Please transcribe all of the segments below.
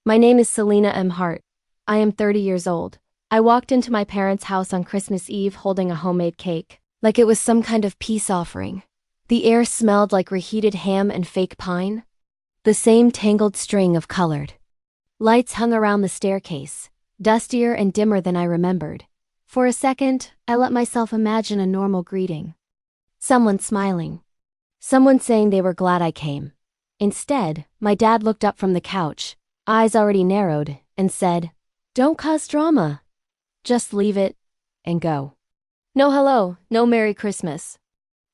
My name is Selena M. Hart. I am 30 years old. I walked into my parents' house on Christmas Eve holding a homemade cake, like it was some kind of peace offering. The air smelled like reheated ham and fake pine. The same tangled string of colored lights hung around the staircase, dustier and dimmer than I remembered. For a second, I let myself imagine a normal greeting. Someone smiling. Someone saying they were glad I came. Instead, my dad looked up from the couch, eyes already narrowed, and said, "Don't cause drama. Just leave it and go. No hello, no Merry Christmas."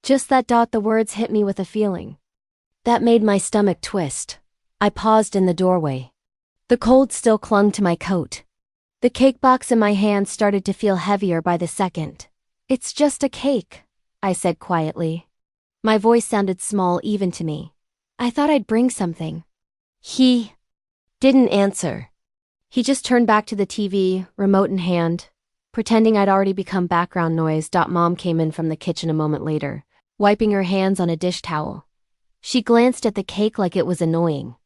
Just that. The words hit me with a feeling that made my stomach twist. I paused in the doorway. The cold still clung to my coat. The cake box in my hand started to feel heavier by the second. "It's just a cake," I said quietly. My voice sounded small even to me. "I thought I'd bring something." He didn't answer. He just turned back to the TV, remote in hand, pretending I'd already become background noise. Mom came in from the kitchen a moment later, wiping her hands on a dish towel. She glanced at the cake like it was annoying.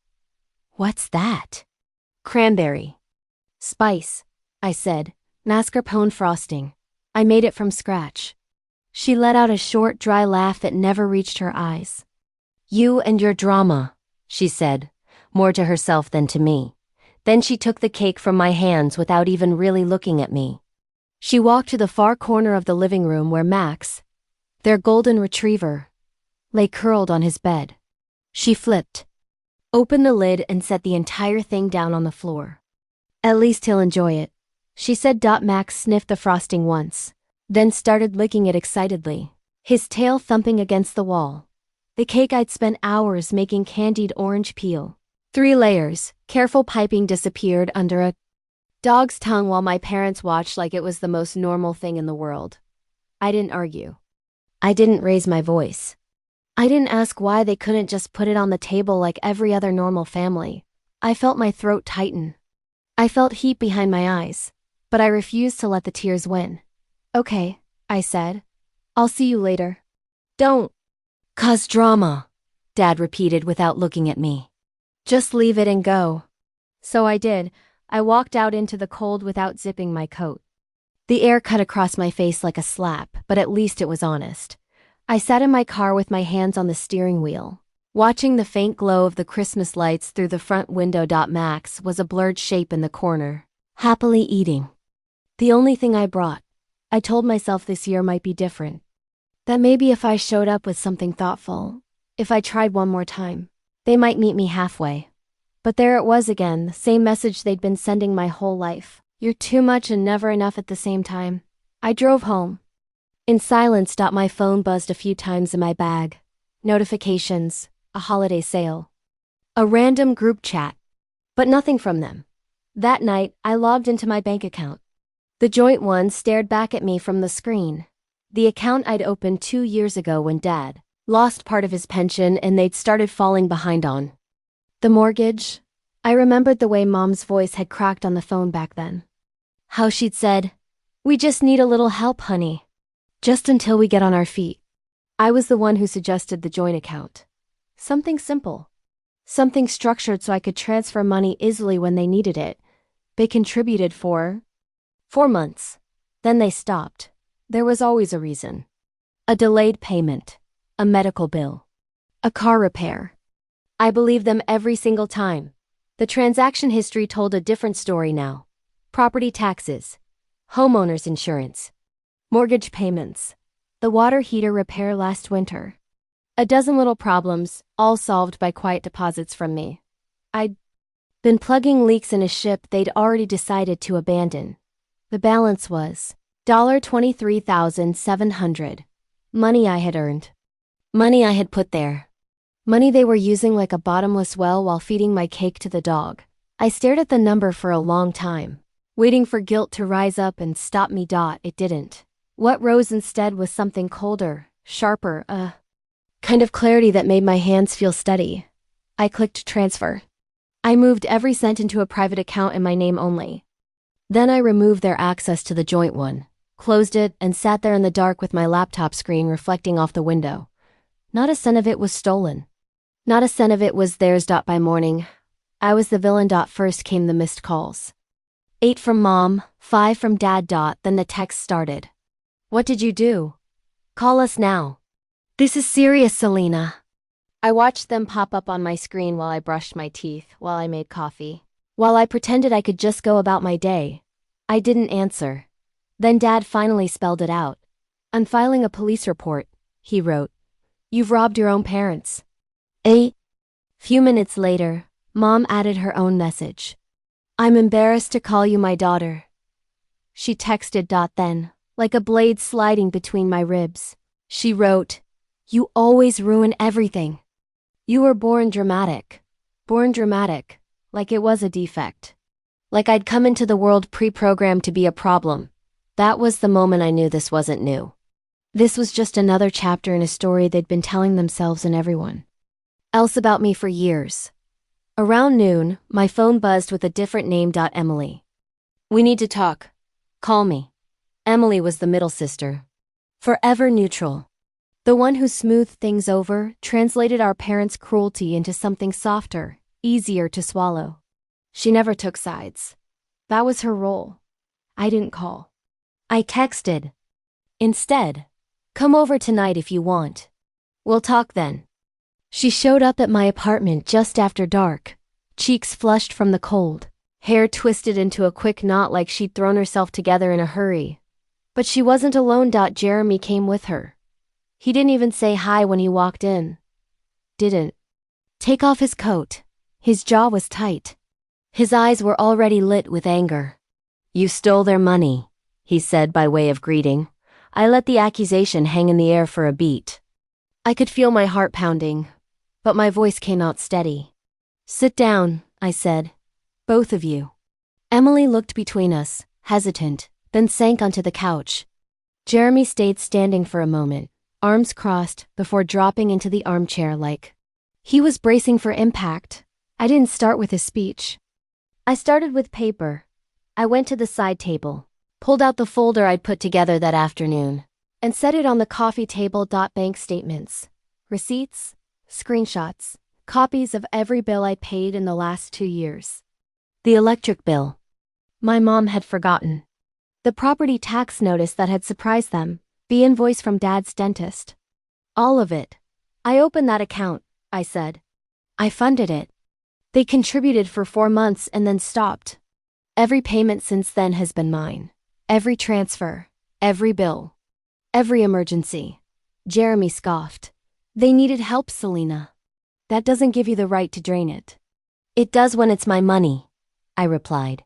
"What's that?" "Cranberry spice," I said. "Mascarpone frosting. I made it from scratch." She let out a short, dry laugh that never reached her eyes. "You and your drama," she said, more to herself than to me. Then she took the cake from my hands without even really looking at me. She walked to the far corner of the living room where Max, their golden retriever, lay curled on his bed. She flipped open the lid and set the entire thing down on the floor. "At least he'll enjoy it," she said. Max sniffed the frosting once, then started licking it excitedly, his tail thumping against the wall. The cake I'd spent hours making candied orange peel. 3 layers, careful piping disappeared under a dog's tongue while my parents watched like it was the most normal thing in the world. I didn't argue. I didn't raise my voice. I didn't ask why they couldn't just put it on the table like every other normal family. I felt my throat tighten. I felt heat behind my eyes, but I refused to let the tears win. "Okay," I said. "I'll see you later." "Don't cause drama," Dad repeated without looking at me. "Just leave it and go." So I did. I walked out into the cold without zipping my coat. The air cut across my face like a slap, but at least it was honest. I sat in my car with my hands on the steering wheel, watching the faint glow of the Christmas lights through the front window. Max was a blurred shape in the corner, happily eating. The only thing I brought. I told myself this year might be different. That maybe if I showed up with something thoughtful, if I tried one more time, they might meet me halfway. But there it was again, the same message they'd been sending my whole life. "You're too much and never enough at the same time." I drove home. In silence. My phone buzzed a few times in my bag. Notifications, a holiday sale, a random group chat, but nothing from them. That night, I logged into my bank account. The joint one stared back at me from the screen. The account I'd opened 2 years ago when Dad lost part of his pension and they'd started falling behind on the mortgage. I remembered the way Mom's voice had cracked on the phone back then. How she'd said, "We just need a little help, honey. Just until we get on our feet." I was the one who suggested the joint account. Something simple. Something structured so I could transfer money easily when they needed it. They contributed for 4 months. Then they stopped. There was always a reason. A delayed payment. A medical bill. A car repair. I believed them every single time. The transaction history told a different story now. Property taxes. Homeowners insurance. Mortgage payments. The water heater repair last winter. A dozen little problems, all solved by quiet deposits from me. I'd been plugging leaks in a ship they'd already decided to abandon. The balance was $23,700. Money I had earned. Money I had put there. Money they were using like a bottomless well while feeding my cake to the dog. I stared at the number for a long time, waiting for guilt to rise up and stop me. It didn't. What rose instead was something colder, sharper, a kind of clarity that made my hands feel steady. I clicked transfer. I moved every cent into a private account in my name only. Then I removed their access to the joint one, closed it, and sat there in the dark with my laptop screen reflecting off the window. Not a cent of it was stolen. Not a cent of it was theirs. By morning, I was the villain. First came the missed calls. 8 from Mom, 5 from Dad. Then the text started. What did you do? Call us now. This is serious, Selena. I watched them pop up on my screen while I brushed my teeth, while I made coffee. While I pretended I could just go about my day. I didn't answer. Then Dad finally spelled it out. I'm filing a police report, he wrote. You've robbed your own parents. Few minutes later, Mom added her own message. I'm embarrassed to call you my daughter. She texted. Then, like a blade sliding between my ribs, she wrote, You always ruin everything. You were born dramatic. Born dramatic, like it was a defect. Like I'd come into the world pre-programmed to be a problem. That was the moment I knew this wasn't new. This was just another chapter in a story they'd been telling themselves and everyone else about me for years. Around noon, my phone buzzed with a different name. Emily. We need to talk. Call me. Emily was the middle sister. Forever neutral. The one who smoothed things over, translated our parents' cruelty into something softer, easier to swallow. She never took sides. That was her role. I didn't call. I texted. Instead, come over tonight if you want. We'll talk then. She showed up at my apartment just after dark, cheeks flushed from the cold, hair twisted into a quick knot like she'd thrown herself together in a hurry. But she wasn't alone. Jeremy came with her. He didn't even say hi when he walked in. Didn't take off his coat. His jaw was tight. His eyes were already lit with anger. You stole their money, he said by way of greeting. I let the accusation hang in the air for a beat. I could feel my heart pounding, but my voice came out steady. Sit down, I said. Both of you. Emily looked between us, hesitant, then sank onto the couch. Jeremy stayed standing for a moment, arms crossed, before dropping into the armchair like he was bracing for impact. I didn't start with his speech. I started with paper. I went to the side table, pulled out the folder I'd put together that afternoon, and set it on the coffee table. Bank statements, receipts, screenshots, copies of every bill I paid in the last 2 years. The electric bill. My mom had forgotten. The property tax notice that had surprised them. The invoice from Dad's dentist. All of it. I opened that account, I said. I funded it. They contributed for 4 months and then stopped. Every payment since then has been mine. Every transfer. Every bill. Every emergency. Jeremy scoffed. They needed help, Selena. That doesn't give you the right to drain it. It does when it's my money, I replied.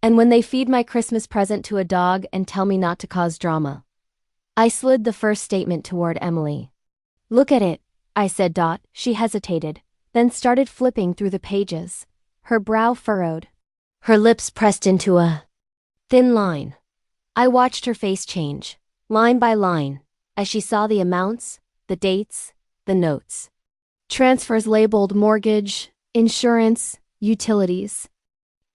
And when they feed my Christmas present to a dog and tell me not to cause drama. I slid the first statement toward Emily. Look at it, I said. She hesitated, then started flipping through the pages, her brow furrowed, her lips pressed into a thin line. I watched her face change, line by line, as she saw the amounts, the dates, the notes. Transfers labeled mortgage, insurance, utilities.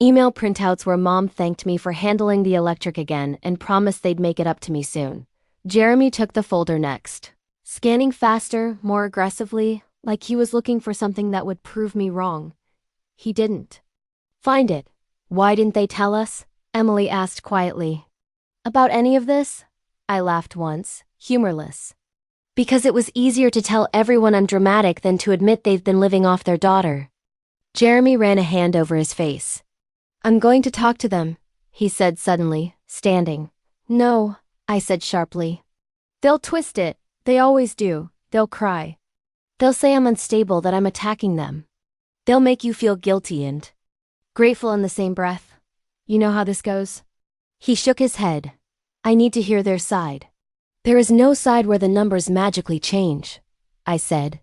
Email printouts where Mom thanked me for handling the electric again and promised they'd make it up to me soon. Jeremy took the folder next, scanning faster, more aggressively, like he was looking for something that would prove me wrong. He didn't find it. Why didn't they tell us? Emily asked quietly. About any of this? I laughed once, humorless. Because it was easier to tell everyone I'm dramatic than to admit they've been living off their daughter. Jeremy ran a hand over his face. I'm going to talk to them, he said suddenly, standing. No, I said sharply. They'll twist it, they always do, they'll cry. They'll say I'm unstable, that I'm attacking them. They'll make you feel guilty and grateful in the same breath. You know how this goes? He shook his head. I need to hear their side. There is no side where the numbers magically change, I said.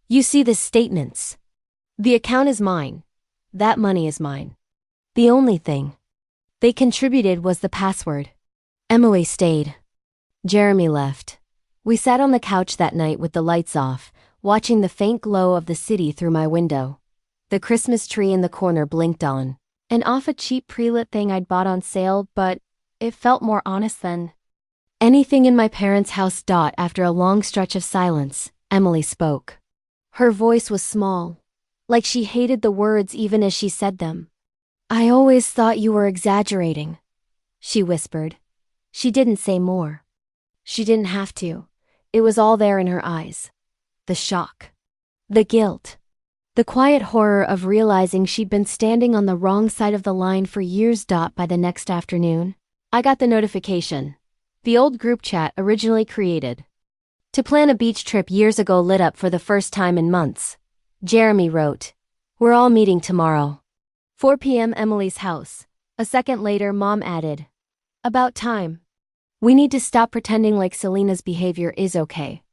You see the statements. The account is mine. That money is mine. The only thing they contributed was the password. Emily stayed. Jeremy left. We sat on the couch that night with the lights off, watching the faint glow of the city through my window. The Christmas tree in the corner blinked on, and off a cheap pre-lit thing I'd bought on sale, but it felt more honest than anything in my parents' house. After a long stretch of silence, Emily spoke. Her voice was small, like she hated the words even as she said them. "I always thought you were exaggerating," she whispered. She didn't say more. She didn't have to. It was all there in her eyes. The shock. The guilt. The quiet horror of realizing she'd been standing on the wrong side of the line for years. By the next afternoon, I got the notification. The old group chat originally created to plan a beach trip years ago lit up for the first time in months. Jeremy wrote, "We're all meeting tomorrow. 4 p.m. Emily's house." A second later, Mom added, "About time. We need to stop pretending like Selena's behavior is okay."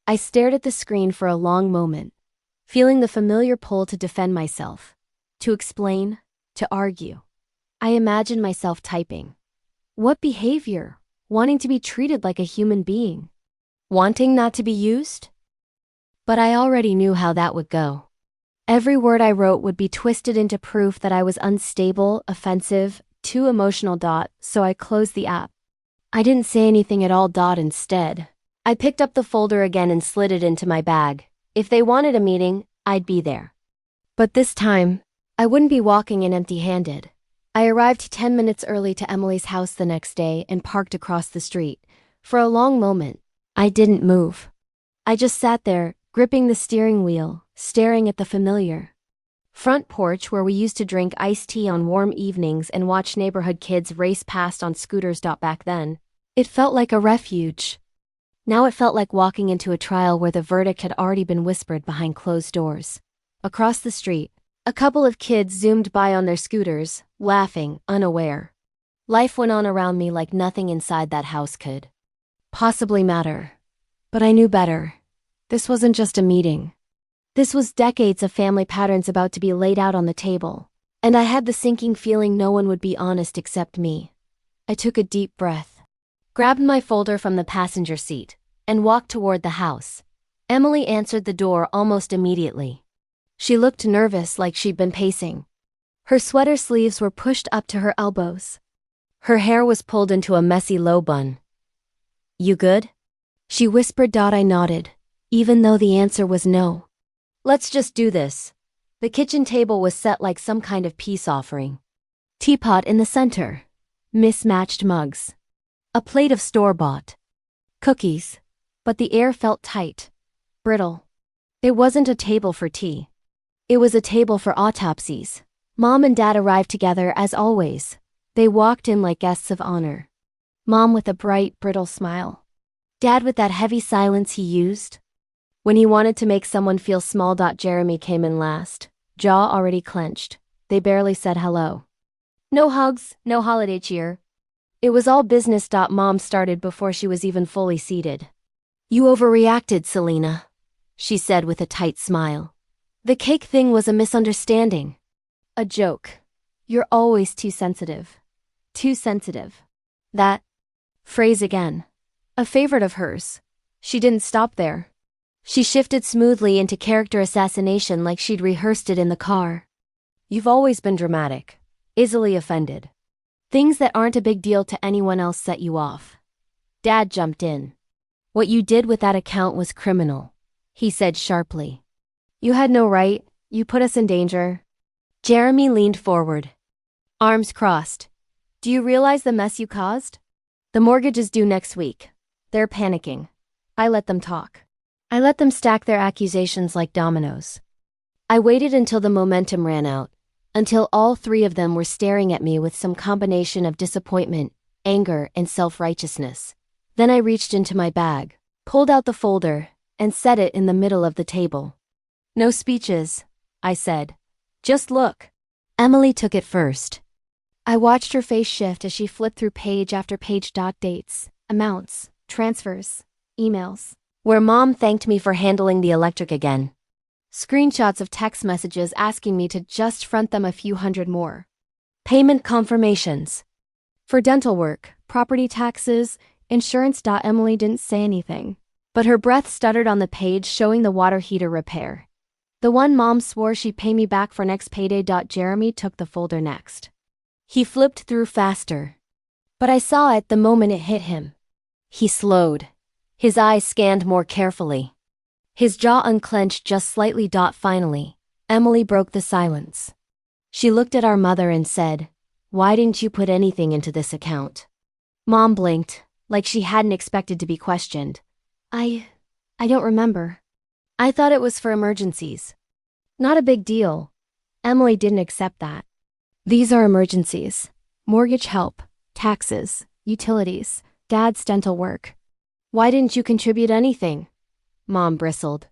I stared at the screen for a long moment, feeling the familiar pull to defend myself, to explain, to argue. I imagined myself typing. What behavior? Wanting to be treated like a human being. Wanting not to be used? But I already knew how that would go. Every word I wrote would be twisted into proof that I was unstable, offensive, too emotional. So I closed the app. I didn't say anything at all. Instead, I picked up the folder again and slid it into my bag. If they wanted a meeting, I'd be there. But this time, I wouldn't be walking in empty-handed. I arrived 10 minutes early to Emily's house the next day and parked across the street. For a long moment, I didn't move. I just sat there, gripping the steering wheel, staring at the familiar front porch where we used to drink iced tea on warm evenings and watch neighborhood kids race past on scooters. Back then, it felt like a refuge. Now it felt like walking into a trial where the verdict had already been whispered behind closed doors. Across the street, a couple of kids zoomed by on their scooters, laughing, unaware. Life went on around me like nothing inside that house could possibly matter. But I knew better. This wasn't just a meeting. This was decades of family patterns about to be laid out on the table. And I had the sinking feeling no one would be honest except me. I took a deep breath, grabbed my folder from the passenger seat, and walked toward the house. Emily answered the door almost immediately. She looked nervous, like she'd been pacing. Her sweater sleeves were pushed up to her elbows. Her hair was pulled into a messy low bun. "You good?" she whispered. I nodded, even though the answer was no. "Let's just do this." The kitchen table was set like some kind of peace offering. Teapot in the center. Mismatched mugs. A plate of store-bought cookies. But the air felt tight, brittle. It wasn't a table for tea. It was a table for autopsies. Mom and Dad arrived together as always. They walked in like guests of honor. Mom with a bright, brittle smile. Dad with that heavy silence he used when he wanted to make someone feel small. Jeremy came in last, jaw already clenched. They barely said hello. No hugs, no holiday cheer. It was all business. Mom started before she was even fully seated. "You overreacted, Selena," she said with a tight smile. "The cake thing was a misunderstanding. A joke. You're always too sensitive. Too sensitive." That phrase again. A favorite of hers. She didn't stop there. She shifted smoothly into character assassination like she'd rehearsed it in the car. "You've always been dramatic. Easily offended. Things that aren't a big deal to anyone else set you off." Dad jumped in. "What you did with that account was criminal," he said sharply. "You had no right. You put us in danger." Jeremy leaned forward, arms crossed. "Do you realize the mess you caused? The mortgage is due next week. They're panicking. I let them talk. I let them stack their accusations like dominoes. I waited until the momentum ran out, until all three of them were staring at me with some combination of disappointment, anger, and self-righteousness. Then I reached into my bag, pulled out the folder, and set it in the middle of the table. "No speeches," I said. "Just look." Emily took it first. I watched her face shift as she flipped through page after page. Dates, amounts, transfers, emails. Where Mom thanked me for handling the electric again. Screenshots of text messages asking me to just front them a few hundred more. Payment confirmations. For dental work, property taxes, insurance. Emily didn't say anything, but her breath stuttered on the page showing the water heater repair. The one Mom swore she'd pay me back for next payday. Jeremy took the folder next. He flipped through faster. But I saw it the moment it hit him. He slowed. His eyes scanned more carefully. His jaw unclenched just slightly. Finally, Emily broke the silence. She looked at our mother and said, "Why didn't you put anything into this account?" Mom blinked, like she hadn't expected to be questioned. I don't remember. I thought it was for emergencies. Not a big deal. Emily didn't accept that. These are emergencies. Mortgage help, taxes, utilities, Dad's dental work. Why didn't you contribute anything? Mom bristled.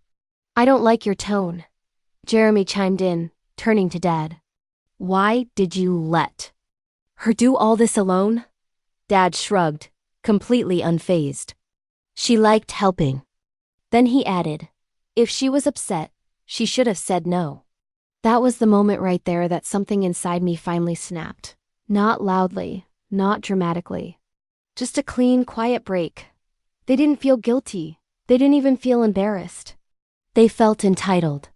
I don't like your tone. Jeremy chimed in, turning to Dad. Why did you let her do all this alone? Dad shrugged, completely unfazed. She liked helping. Then he added, if she was upset, she should have said no. That was the moment right there that something inside me finally snapped. Not loudly, not dramatically. Just a clean, quiet break. They didn't feel guilty. They didn't even feel embarrassed. They felt entitled.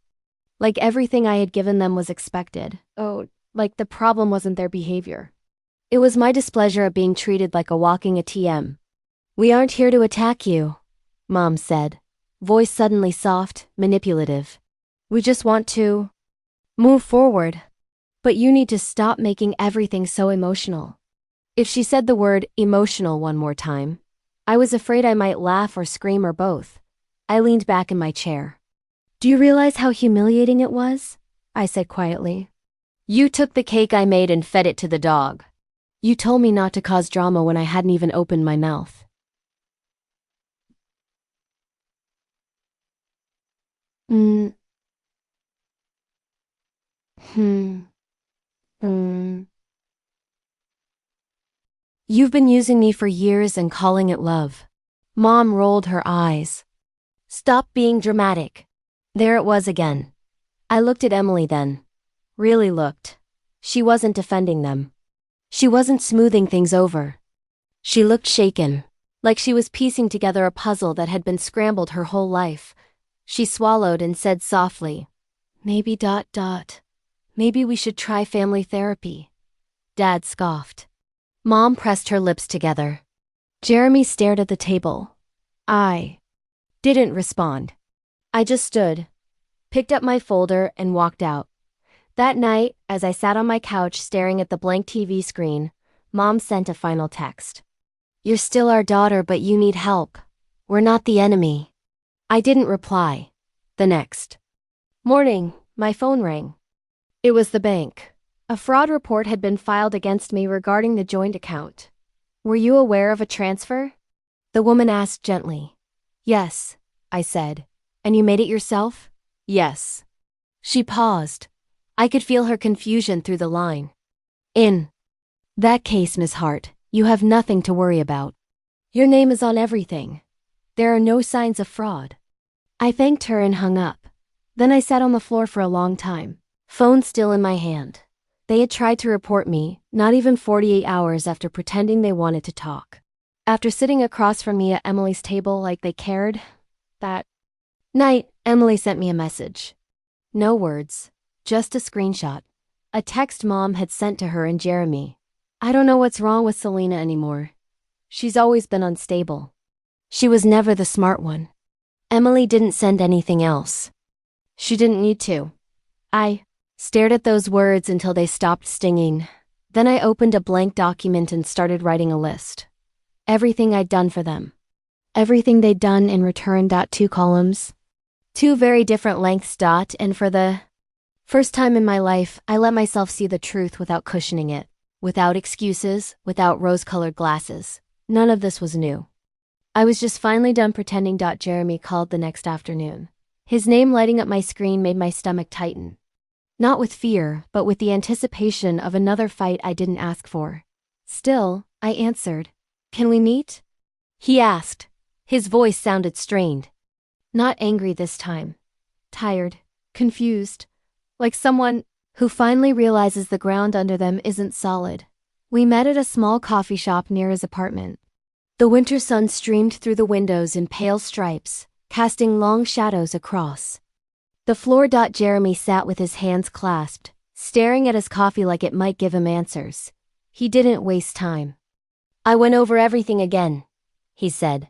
Like everything I had given them was expected. Oh, like the problem wasn't their behavior. It was my displeasure at being treated like a walking ATM. We aren't here to attack you, Mom said, voice suddenly soft, manipulative. We just want to move forward. But you need to stop making everything so emotional. If she said the word emotional one more time, I was afraid I might laugh or scream or both. I leaned back in my chair. Do you realize how humiliating it was? I said quietly. You took the cake I made and fed it to the dog. You told me not to cause drama when I hadn't even opened my mouth. You've been using me for years and calling it love. Mom rolled her eyes. Stop being dramatic. There it was again. I looked at Emily then. Really looked. She wasn't defending them. She wasn't smoothing things over. She looked shaken, like she was piecing together a puzzle that had been scrambled her whole life. She swallowed and said softly, Maybe ... Maybe we should try family therapy. Dad scoffed. Mom pressed her lips together. Jeremy stared at the table. I didn't respond. I just stood, picked up my folder, and walked out. That night, as I sat on my couch staring at the blank TV screen, Mom sent a final text. You're still our daughter, but you need help. We're not the enemy. I didn't reply. The next morning, my phone rang. It was the bank. A fraud report had been filed against me regarding the joint account. Were you aware of a transfer? The woman asked gently. Yes, I said. And you made it yourself? Yes. She paused. I could feel her confusion through the line. In that case, Miss Hart, you have nothing to worry about. Your name is on everything. There are no signs of fraud. I thanked her and hung up. Then I sat on the floor for a long time, phone still in my hand. They had tried to report me, not even 48 hours after pretending they wanted to talk. After sitting across from me at Emily's table like they cared, that night, Emily sent me a message. No words, just a screenshot. A text Mom had sent to her and Jeremy. I don't know what's wrong with Selena anymore. She's always been unstable. She was never the smart one. Emily didn't send anything else. She didn't need to. I stared at those words until they stopped stinging. Then I opened a blank document and started writing a list. Everything I'd done for them. Everything they'd done in return. 2 columns. 2 very different lengths. And for the first time in my life, I let myself see the truth without cushioning it. Without excuses, without rose-colored glasses. None of this was new. I was just finally done pretending. Jeremy called the next afternoon. His name lighting up my screen made my stomach tighten. Not with fear, but with the anticipation of another fight I didn't ask for. Still, I answered. Can we meet? He asked. His voice sounded strained. Not angry this time. Tired, confused. Like someone who finally realizes the ground under them isn't solid. We met at a small coffee shop near his apartment. The winter sun streamed through the windows in pale stripes, casting long shadows across the floor. Jeremy sat with his hands clasped, staring at his coffee like it might give him answers. He didn't waste time. I went over everything again, he said.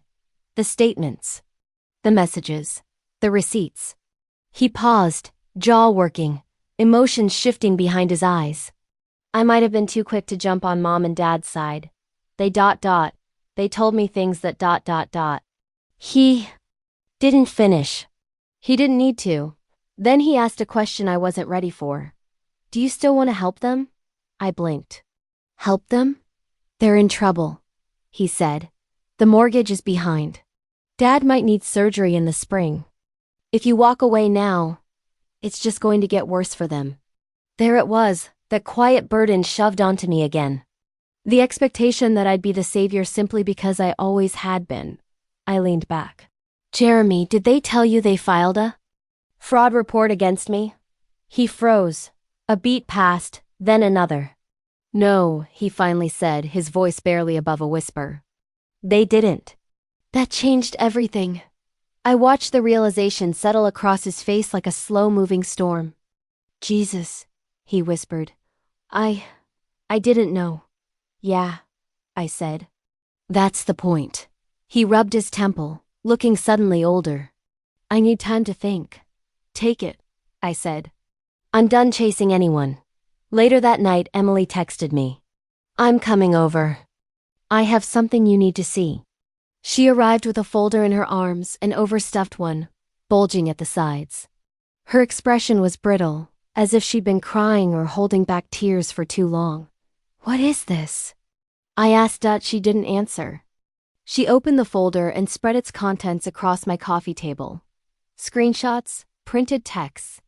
The statements, the messages, the receipts. He paused, jaw working, emotions shifting behind his eyes. I might have been too quick to jump on mom and dad's side. They told me things that. He didn't finish. He didn't need to. Then he asked a question I wasn't ready for. Do you still want to help them? I blinked. Help them? They're in trouble, he said. The mortgage is behind. Dad might need surgery in the spring. If you walk away now, it's just going to get worse for them. There it was, that quiet burden shoved onto me again. The expectation that I'd be the savior simply because I always had been. I leaned back. Jeremy, did they tell you they filed a fraud report against me? He froze. A beat passed, then another. No, he finally said, his voice barely above a whisper. They didn't. That changed everything. I watched the realization settle across his face like a slow-moving storm. Jesus, he whispered. I didn't know. Yeah, I said. That's the point. He rubbed his temple, looking suddenly older. I need time to think. Take it, I said. I'm done chasing anyone. Later that night, Emily texted me. I'm coming over. I have something you need to see. She arrived with a folder in her arms, an overstuffed one, bulging at the sides. Her expression was brittle, as if she'd been crying or holding back tears for too long. What is this? I asked. She didn't answer. She opened the folder and spread its contents across my coffee table. Screenshots, printed texts,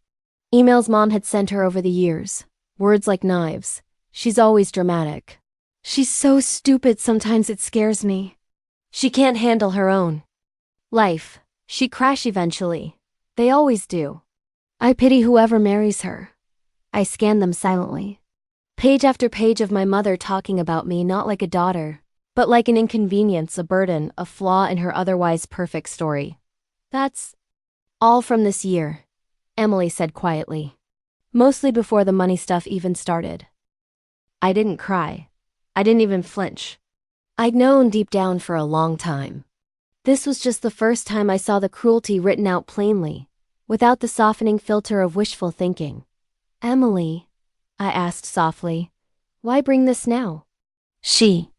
emails Mom had sent her over the years, words like knives. She's always dramatic. She's so stupid sometimes it scares me. She can't handle her own life. She'd crash eventually. They always do. I pity whoever marries her. I scanned them silently. Page after page of my mother talking about me, not like a daughter, but like an inconvenience, a burden, a flaw in her otherwise perfect story. That's all from this year, Emily said quietly. Mostly before the money stuff even started. I didn't cry. I didn't even flinch. I'd known deep down for a long time. This was just the first time I saw the cruelty written out plainly, without the softening filter of wishful thinking. Emily, I asked softly, why bring this now? She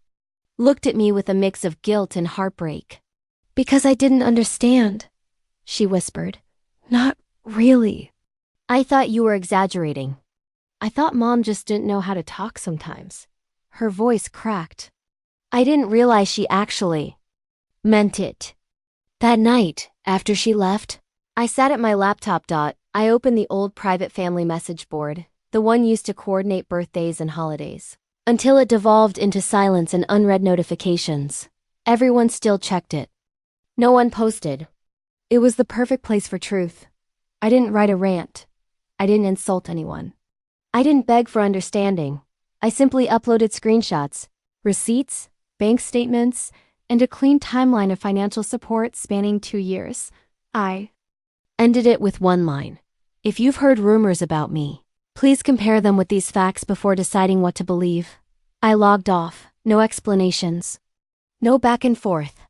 looked at me with a mix of guilt and heartbreak. Because I didn't understand, she whispered. Not really. I thought you were exaggerating. I thought Mom just didn't know how to talk sometimes. Her voice cracked. I didn't realize she actually meant it. That night, after she left, I sat at my laptop. I opened the old private family message board, the one used to coordinate birthdays and holidays, until it devolved into silence and unread notifications. Everyone still checked it. No one posted. It was the perfect place for truth. I didn't write a rant. I didn't insult anyone. I didn't beg for understanding. I simply uploaded screenshots, receipts, bank statements, and a clean timeline of financial support spanning 2 years. I ended it with one line. If you've heard rumors about me, please compare them with these facts before deciding what to believe. I logged off. No explanations. No back and forth.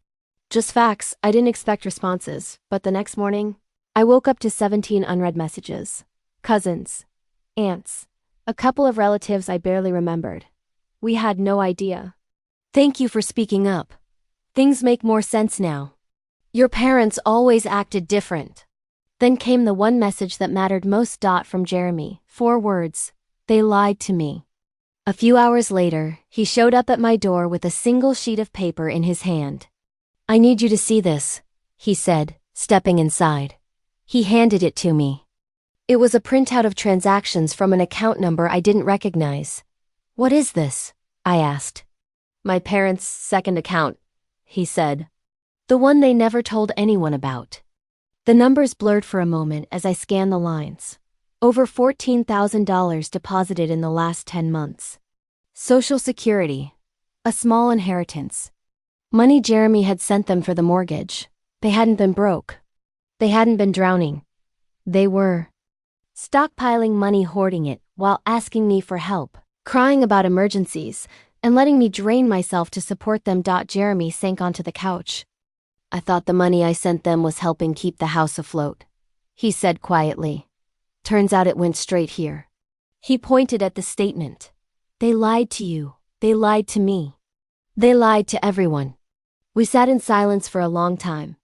Just facts. I didn't expect responses, but the next morning, I woke up to 17 unread messages. Cousins, aunts, a couple of relatives I barely remembered. We had no idea. Thank you for speaking up. Things make more sense now. Your parents always acted different. Then came the one message that mattered most. From Jeremy. 4 words. They lied to me. A few hours later, he showed up at my door with a single sheet of paper in his hand. I need you to see this, he said, stepping inside. He handed it to me. It was a printout of transactions from an account number I didn't recognize. What is this? I asked. My parents' second account, he said. The one they never told anyone about. The numbers blurred for a moment as I scanned the lines. Over $14,000 deposited in the last 10 months. Social Security. A small inheritance. Money Jeremy had sent them for the mortgage. They hadn't been broke. They hadn't been drowning. They were stockpiling money, hoarding it, while asking me for help, crying about emergencies, and letting me drain myself to support them. Jeremy sank onto the couch. I thought the money I sent them was helping keep the house afloat, he said quietly. Turns out it went straight here. He pointed at the statement. They lied to you. They lied to me. They lied to everyone. We sat in silence for a long time.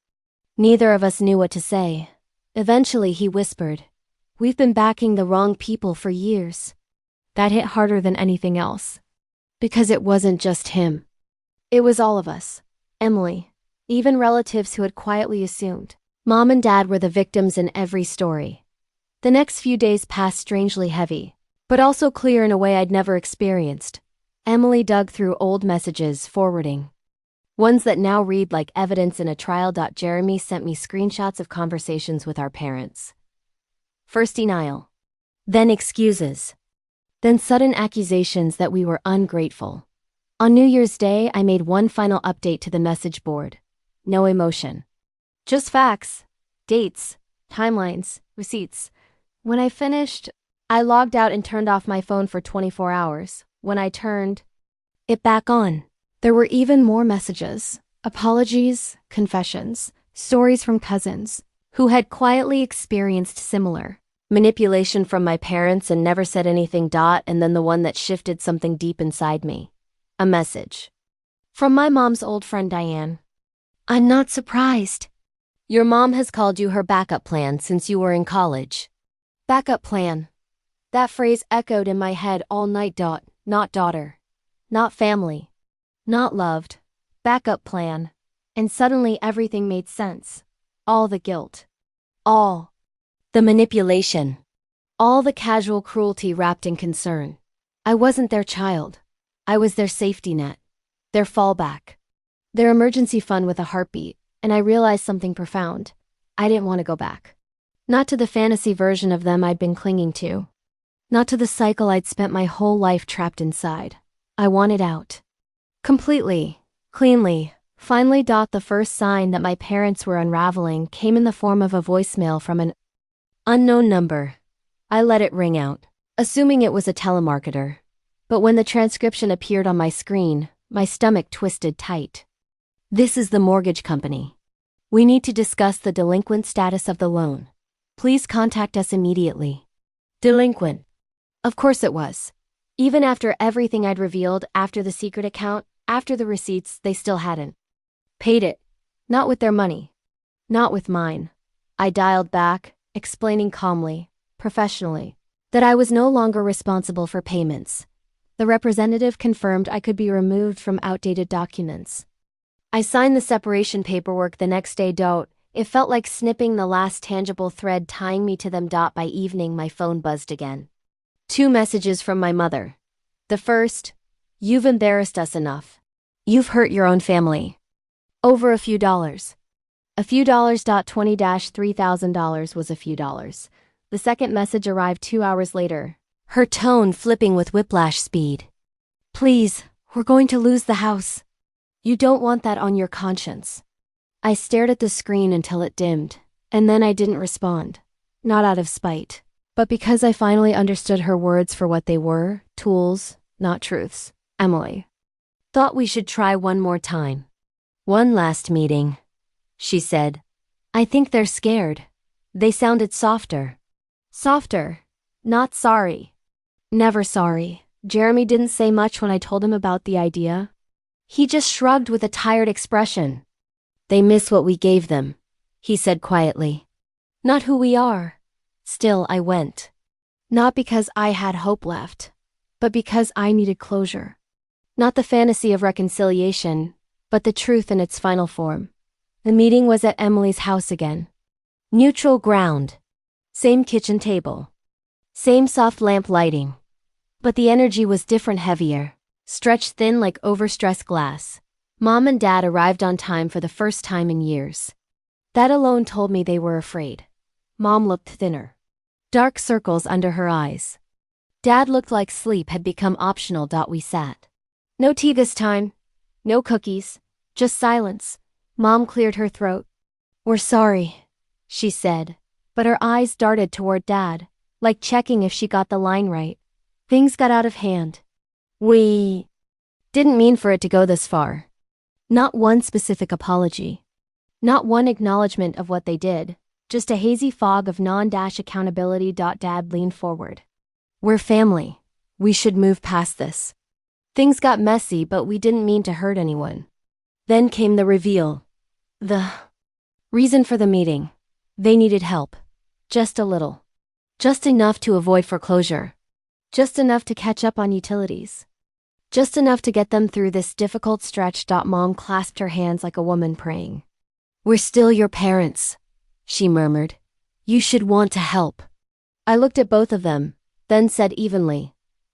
Neither of us knew what to say. Eventually he whispered, "We've been backing the wrong people for years." That hit harder than anything else. Because it wasn't just him. It was all of us. Emily. Even relatives who had quietly assumed. Mom and Dad were the victims in every story. The next few days passed strangely heavy, but also clear in a way I'd never experienced. Emily dug through old messages, forwarding ones that now read like evidence in a trial. Jeremy sent me screenshots of conversations with our parents. First denial. Then excuses. Then sudden accusations that we were ungrateful. On New Year's Day, I made one final update to the message board. No emotion. Just facts, dates, timelines, receipts. When I finished, I logged out and turned off my phone for 24 hours. When I turned it back on, there were even more messages, apologies, confessions, stories from cousins who had quietly experienced similar manipulation from my parents and never said anything. And then the one that shifted something deep inside me. A message from my mom's old friend Diane. "I'm not surprised. Your mom has called you her backup plan since you were in college." Backup plan. That phrase echoed in my head all night. Not daughter. Not family. Not loved. Backup plan. And suddenly everything made sense. All the guilt. All the manipulation. All the casual cruelty wrapped in concern. I wasn't their child. I was their safety net. Their fallback. Their emergency fund with a heartbeat. And I realized something profound. I didn't want to go back. Not to the fantasy version of them I'd been clinging to. Not to the cycle I'd spent my whole life trapped inside. I wanted out. Completely. Cleanly. Finally. The first sign that my parents were unraveling came in the form of a voicemail from an unknown number. I let it ring out, assuming it was a telemarketer. But when the transcription appeared on my screen, my stomach twisted tight. "This is the mortgage company. We need to discuss the delinquent status of the loan. Please contact us immediately." Delinquent. Of course it was. Even after everything I'd revealed, after the secret account, after the receipts, they still hadn't paid it. Not with their money. Not with mine. I dialed back, explaining calmly, professionally, that I was no longer responsible for payments. The representative confirmed I could be removed from outdated documents. I signed the separation paperwork the next day. It felt like snipping the last tangible thread tying me to them. By evening, my phone buzzed again. 2 messages from my mother. The first, "You've embarrassed us enough. You've hurt your own family. Over a few dollars." A few dollars. $20,000-$3,000 was a few dollars. The second message arrived 2 hours later, her tone flipping with whiplash speed. "Please, we're going to lose the house. You don't want that on your conscience." I stared at the screen until it dimmed, and then I didn't respond. Not out of spite, but because I finally understood her words for what they were, tools, not truths. "Emily. Thought we should try one more time. One last meeting," she said. "I think they're scared." They sounded softer. Softer. Not sorry. Never sorry. Jeremy didn't say much when I told him about the idea. He just shrugged with a tired expression. "They miss what we gave them," he said quietly. "Not who we are." Still, I went. Not because I had hope left, but because I needed closure. Not the fantasy of reconciliation, but the truth in its final form. The meeting was at Emily's house again. Neutral ground. Same kitchen table. Same soft lamp lighting. But the energy was different, heavier, stretched thin like overstressed glass. Mom and Dad arrived on time for the first time in years. That alone told me they were afraid. Mom looked thinner. Dark circles under her eyes. Dad looked like sleep had become optional. We sat. No tea this time. No cookies. Just silence. Mom cleared her throat. "We're sorry," she said, but her eyes darted toward Dad, like checking if she got the line right. "Things got out of hand. We didn't mean for it to go this far." Not one specific apology. Not one acknowledgement of what they did. just a hazy fog of non-accountability. Dad leaned forward. We're family. We should move past this. Things got messy, but we didn't mean to hurt anyone. Then came the reveal. The reason for the meeting. They needed help. Just a little. Just enough to avoid foreclosure. Just enough to catch up on utilities. Just enough to get them through this difficult stretch. Mom clasped her hands like a woman praying. We're still your parents, she murmured. You should want to help. I looked at both of them, then said evenly,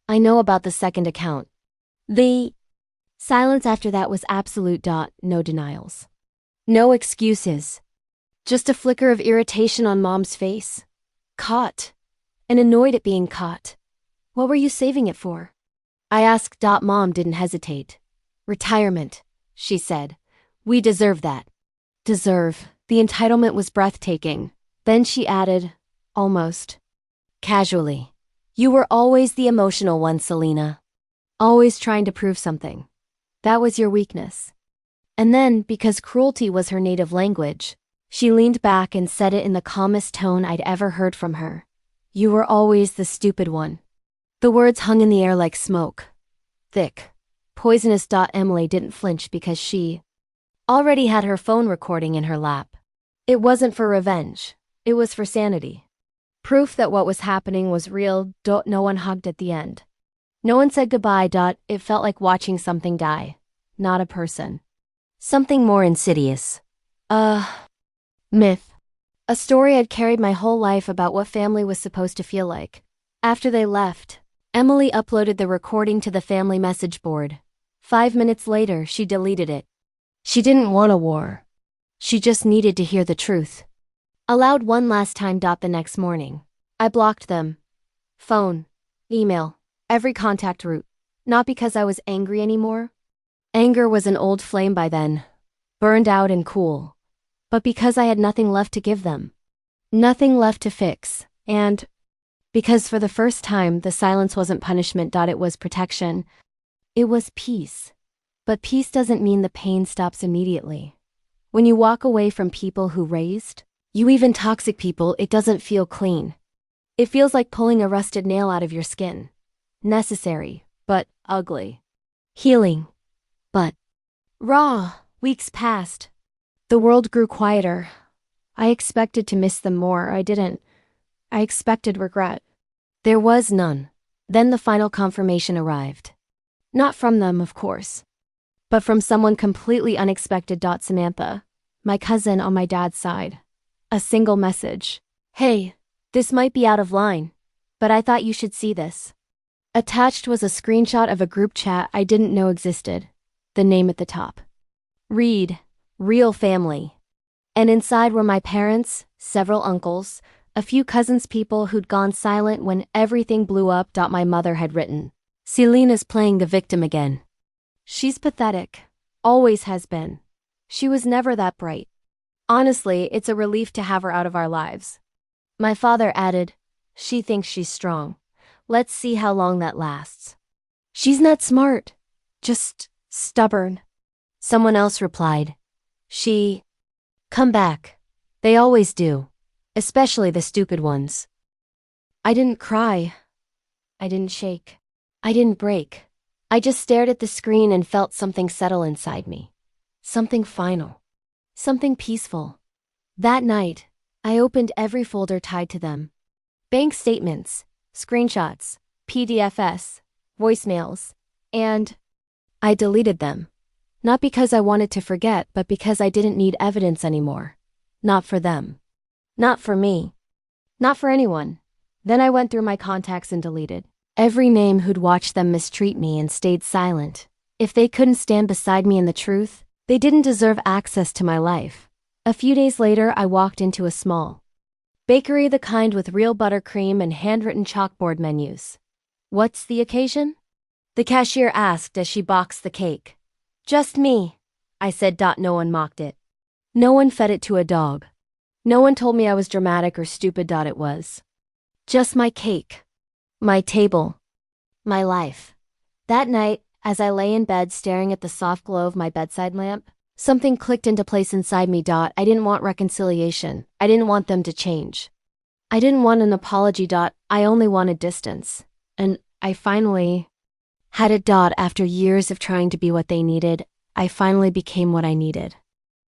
I know about the second account. The silence after that was absolute. No denials. No excuses. Just a flicker of irritation on Mom's face. Caught. And annoyed at being caught. What were you saving it for? I asked. Mom didn't hesitate. Retirement, she said. We deserve that. Deserve. The entitlement was breathtaking. Then she added, almost casually. You were always the emotional one, Selena. Always trying to prove something. That was your weakness. And then, because cruelty was her native language, she leaned back and said it in the calmest tone I'd ever heard from her. You were always the stupid one. The words hung in the air like smoke. Thick. Poisonous. Emily didn't flinch because she already had her phone recording in her lap. It wasn't for revenge. It was for sanity. Proof that what was happening was real. No one hugged at the end. No one said goodbye. It felt like watching something die. Not a person. Something more insidious. Myth. A story I'd carried my whole life about what family was supposed to feel like. After they left, Emily uploaded the recording to the family message board. 5 minutes later, she deleted it. She didn't want a war. She just needed to hear the truth. Aloud one last time. The next morning, I blocked them. Phone, email, every contact route. Not because I was angry anymore. Anger was an old flame by then, burned out and cool. But because I had nothing left to give them. Nothing left to fix, and because for the first time the silence wasn't punishment. It was protection. It was peace. But peace doesn't mean the pain stops immediately. When you walk away from people who raised you, even toxic people, it doesn't feel clean. It feels like pulling a rusted nail out of your skin. Necessary, but ugly. Healing, but raw. Weeks passed. The world grew quieter. I expected to miss them more. I didn't. I expected regret. There was none. Then the final confirmation arrived. Not from them, of course, but from someone completely unexpected. Samantha, my cousin on my dad's side. A single message. Hey, this might be out of line, but I thought you should see this. Attached was a screenshot of a group chat I didn't know existed. The name at the top. Read, real family. And inside were my parents, several uncles, a few cousins, people who'd gone silent when everything blew up. My mother had written, Selena's playing the victim again. She's pathetic. Always has been. She was never that bright. Honestly, it's a relief to have her out of our lives. My father added, she thinks she's strong. Let's see how long that lasts. She's not smart. Just stubborn. Someone else replied, come back. They always do. Especially the stupid ones. I didn't cry. I didn't shake. I didn't break. I just stared at the screen and felt something settle inside me. Something final. Something peaceful. That night, I opened every folder tied to them. Bank statements, screenshots, PDFs, voicemails, and I deleted them. Not because I wanted to forget, but because I didn't need evidence anymore. Not for them. Not for me. Not for anyone. Then I went through my contacts and deleted every name who'd watched them mistreat me and stayed silent. If they couldn't stand beside me in the truth, they didn't deserve access to my life. A few days later, I walked into a small bakery, the kind with real buttercream and handwritten chalkboard menus. What's the occasion? The cashier asked as she boxed the cake. Just me, I said. No one mocked it. No one fed it to a dog. No one told me I was dramatic or stupid. It was just my cake. My table. My life. That night, as I lay in bed staring at the soft glow of my bedside lamp, Something clicked into place inside me. I didn't want reconciliation. I didn't want them to change. I didn't want an apology. I only wanted distance. And I finally had it. After years of trying to be what they needed, I finally became what I needed.